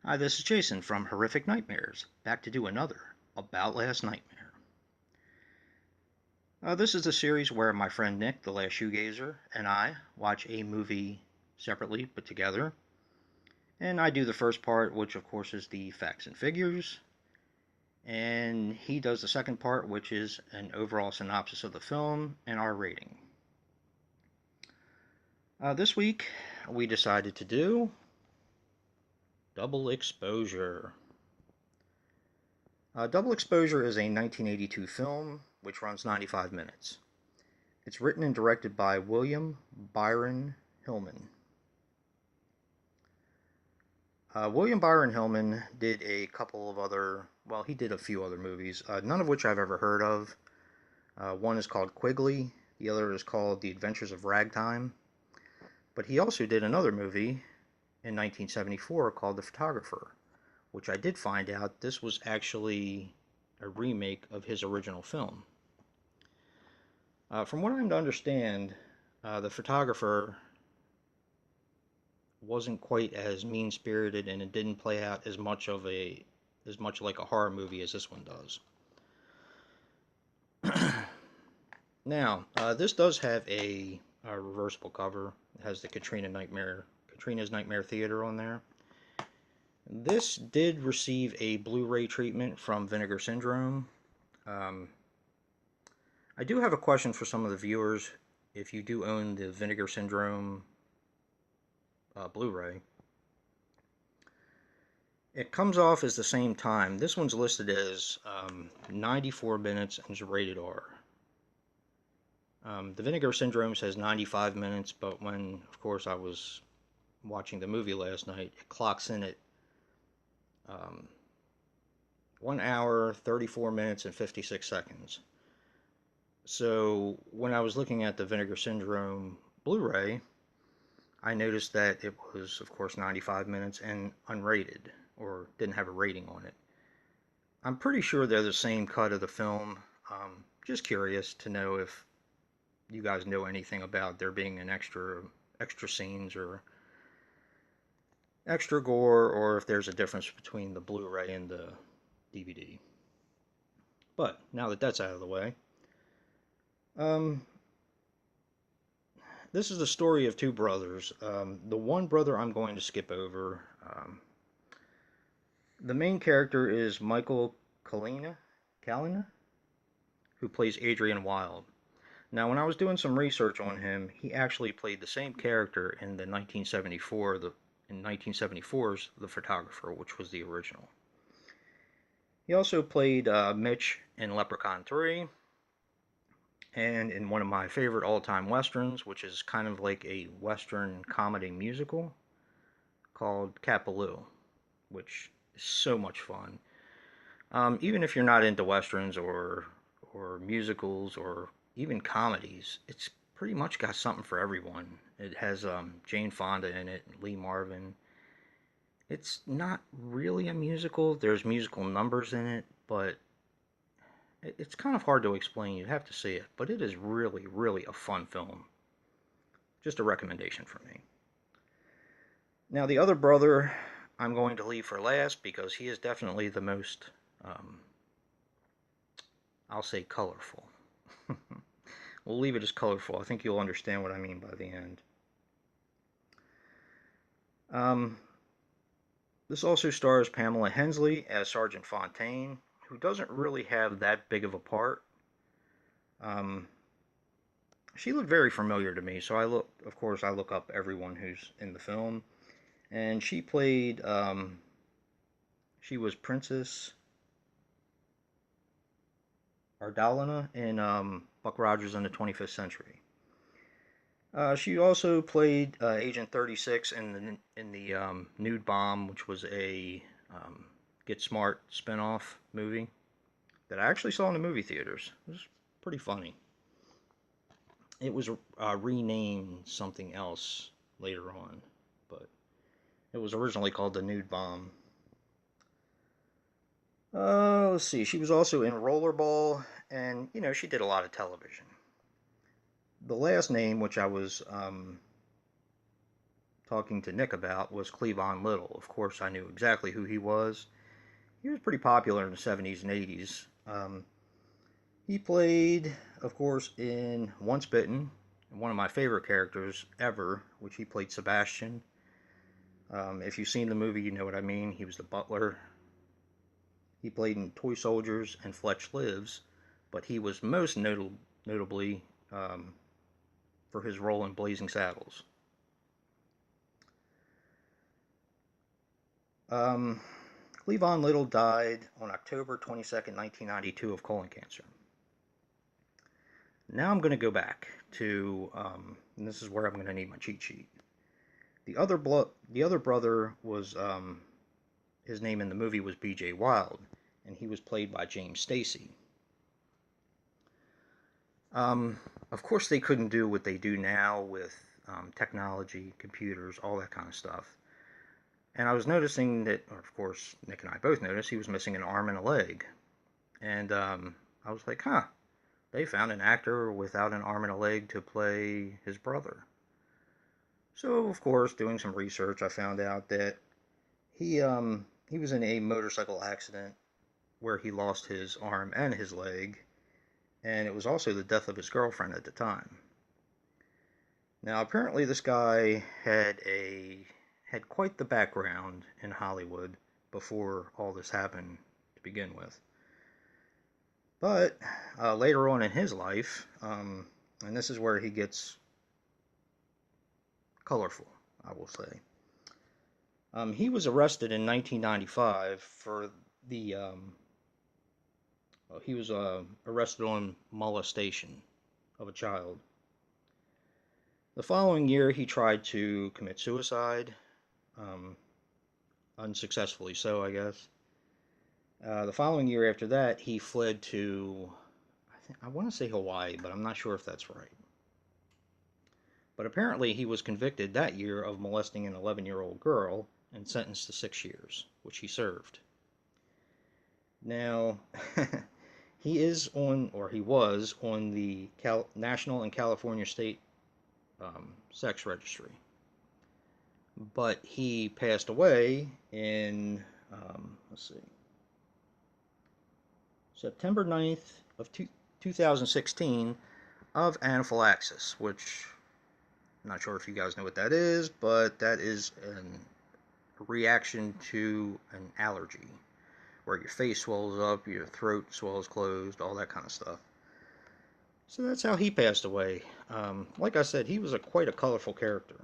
Hi, this is Jason from Horrific Nightmares, back to do another About Last Nightmare. This is a series where my friend Nick, the last shoegazer, and I watch a movie separately but together. And I do the first part, which of course is the facts and figures. And he does the second part, which is an overall synopsis of the film and our rating. This week, we decided to do Double Exposure. Double Exposure is a 1982 film which runs 95 minutes. It's written and directed by William Byron Hillman. William Byron Hillman did a couple of other, well, he did a few other movies, none of which I've ever heard of. One is called Quigley, the other is called The Adventures of Ragtime. But he also did another movie in 1974 called The Photographer, which I did find out this was actually a remake of his original film. From what I'm to understand, The Photographer wasn't quite as mean-spirited and it didn't play out as much like a horror movie as this one does. Now, this does have a reversible cover. It has the Katrina's Nightmare Theater on there. This did receive a Blu-ray treatment from Vinegar Syndrome. I do have a question for some of the viewers. If you do own the Vinegar Syndrome Blu-ray, it comes off as the same time. This one's listed as 94 minutes and is rated R. The Vinegar Syndrome says 95 minutes, but when, of course, I was watching the movie last night, it clocks in at 1 hour, 34 minutes, and 56 seconds. So when I was looking at the Vinegar Syndrome Blu-ray, I noticed that it was, of course, 95 minutes and unrated, or didn't have a rating on it. I'm pretty sure they're the same cut of the film. Just curious to know if you guys know anything about there being an extra scenes or extra gore, or if there's a difference between the Blu-ray and the DVD. But now that that's out of the way, this is the story of two brothers. The one brother I'm going to skip over. The main character is Michael Kalina, who plays Adrian Wilde. Now, when I was doing some research on him, he actually played the same character in 1974's The Photographer, which was the original. He also played Mitch in Leprechaun 3, and in one of my favorite all-time westerns, which is kind of like a western comedy musical called Cat Ballou, which is so much fun. Even if you're not into westerns or musicals or even comedies, it's pretty much got something for everyone. It has Jane Fonda in it, Lee Marvin. It's not really a musical. There's musical numbers in it, but it's kind of hard to explain. You have to see it, but it is really, really a fun film. Just a recommendation for me. Now, the other brother I'm going to leave for last because he is definitely the most, I'll say, colorful. We'll leave it as colorful. I think you'll understand what I mean by the end. This also stars Pamela Hensley as Sergeant Fontaine, who doesn't really have that big of a part. She looked very familiar to me, so I look up everyone who's in the film. And she played, she was Princess Ardalina in Buck Rogers in the 25th Century. She also played Agent 36 in the Nude Bomb, which was a Get Smart spinoff movie that I actually saw in the movie theaters. It was pretty funny. It was renamed something else later on, but it was originally called the Nude Bomb. Let's see. She was also in Rollerball, and she did a lot of television. The last name, which I was talking to Nick about was Cleavon Little. Of course, I knew exactly who he was. He was pretty popular in the 70s and 80s. He played, of course, in Once Bitten, one of my favorite characters ever, which he played Sebastian. If you've seen the movie, you know what I mean. He was the butler. He played in Toy Soldiers and Fletch Lives, but he was most notably for his role in Blazing Saddles. Cleavon Little died on October 22nd, 1992 of colon cancer. Now I'm going to go back to, and this is where I'm going to need my cheat sheet. The other brother was, his name in the movie was B.J. Wilde, and he was played by James Stacy. Of course, they couldn't do what they do now with technology, computers, all that kind of stuff. And I was noticing that, or of course, Nick and I both noticed he was missing an arm and a leg. And I was like, huh, they found an actor without an arm and a leg to play his brother. So, of course, doing some research, I found out that he was in a motorcycle accident where he lost his arm and his leg, and it was also the death of his girlfriend at the time. Now, apparently, this guy had quite the background in Hollywood before all this happened to begin with. But later on in his life, and this is where he gets colorful, I will say. He was arrested in 1995 for the, he was arrested on molestation of a child. The following year, he tried to commit suicide, unsuccessfully so, I guess. The following year after that, he fled to, I want to say Hawaii, but I'm not sure if that's right. But apparently he was convicted that year of molesting an 11-year-old girl and sentenced to 6 years, which he served. Now, he was on the National and California State Sex Registry. But he passed away in, September 9th of 2016 of anaphylaxis, which I'm not sure if you guys know what that is, but that is a reaction to an allergy, where your face swells up, your throat swells closed, all that kind of stuff. So that's how he passed away. Like I said, he was quite a colorful character.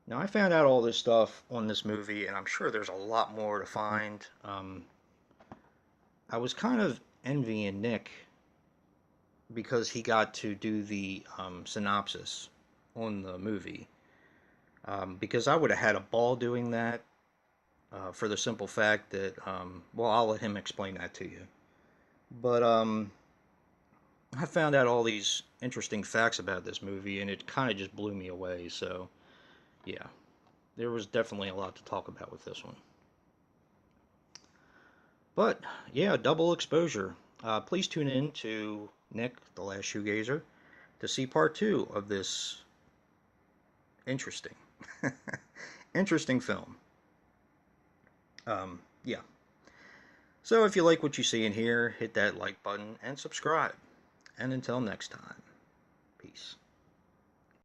Now, I found out all this stuff on this movie, and I'm sure there's a lot more to find. I was kind of envying Nick because he got to do the synopsis on the movie. Because I would have had a ball doing that for the simple fact that, well, I'll let him explain that to you. But I found out all these interesting facts about this movie, and it kind of just blew me away. So, yeah, there was definitely a lot to talk about with this one. But, yeah, double exposure. Please tune in to Nick, the Last Shoegazer, to see part 2 of this interesting, interesting film. Yeah. So if you like what you see in here, hit that like button and subscribe. And until next time, peace.